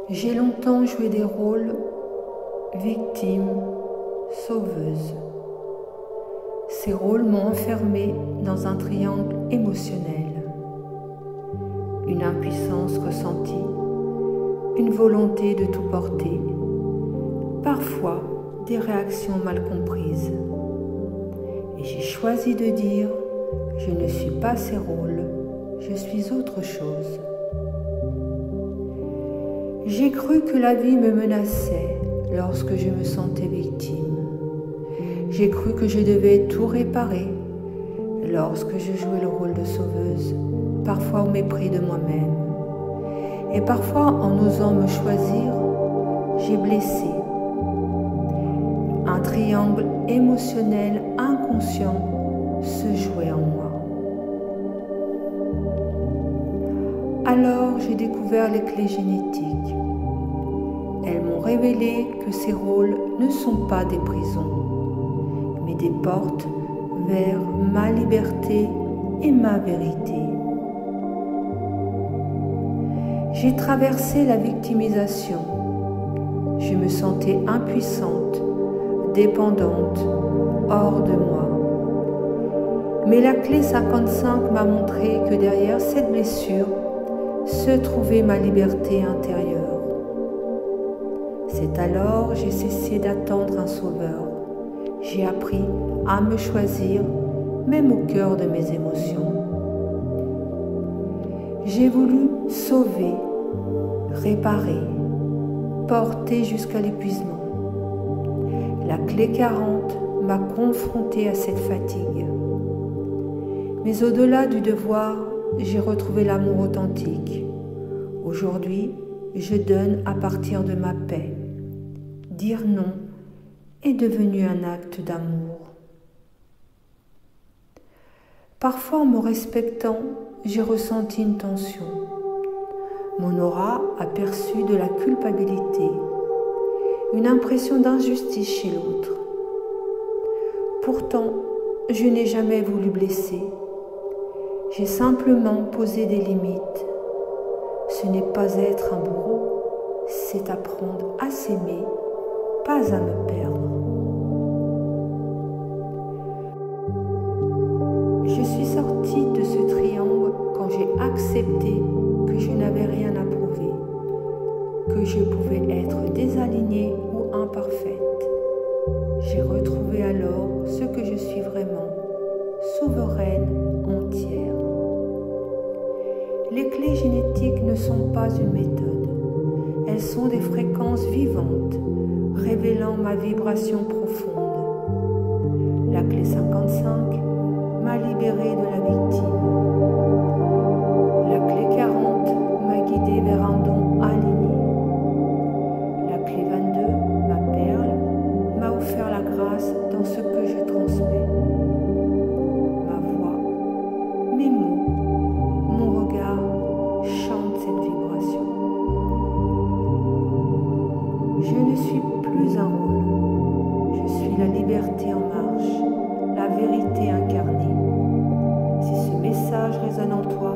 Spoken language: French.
J'ai longtemps joué des rôles victime, sauveuse. Ces rôles m'ont enfermée dans un triangle émotionnel. Une impuissance ressentie, une volonté de tout porter, parfois des réactions mal comprises. Et j'ai choisi de dire, je ne suis pas ces rôles, je suis autre chose. J'ai cru que la vie me menaçait lorsque je me sentais victime. J'ai cru que je devais tout réparer lorsque je jouais le rôle de sauveuse, parfois au mépris de moi-même. Et parfois, en osant me choisir, j'ai blessé. Un triangle émotionnel inconscient se jouait en moi. Alors j'ai découvert les clés génétiques. Elles m'ont révélé que ces rôles ne sont pas des prisons, mais des portes vers ma liberté et ma vérité. J'ai traversé la victimisation. Je me sentais impuissante, dépendante, hors de moi. Mais la clé 55 m'a montré que derrière cette blessure se trouvait ma liberté intérieure. C'est alors j'ai cessé d'attendre un sauveur. J'ai appris à me choisir, même au cœur de mes émotions. J'ai voulu sauver, réparer, porter jusqu'à l'épuisement. La clé 40 m'a confrontée à cette fatigue. Mais au-delà du devoir, j'ai retrouvé l'amour authentique. Aujourd'hui, je donne à partir de ma paix. Dire non est devenu un acte d'amour. Parfois, en me respectant, j'ai ressenti une tension. Mon aura a perçu de la culpabilité, une impression d'injustice chez l'autre. Pourtant, je n'ai jamais voulu blesser. J'ai simplement posé des limites. Ce n'est pas être un bourreau, c'est apprendre à s'aimer, pas à me perdre. Je suis sortie de ce triangle quand j'ai accepté que je n'avais rien à prouver, que je pouvais être désalignée ou imparfaite. J'ai retrouvé alors ce que je suis vraiment, souveraine, entière. Les clés génétiques ne sont pas une méthode. Elles sont des fréquences vivantes, révélant ma vibration profonde. La clé 55 m'a libérée de la victime. La clé 40 m'a guidée vers un don aligné. La clé 22, ma perle, m'a offert la grâce dans ce que je transmets. Ma voix, mes mots, mon regard chantent cette vibration. Je ne suis plus un rôle, je suis la liberté en marche, la vérité incarnée. Si ce message résonne en toi,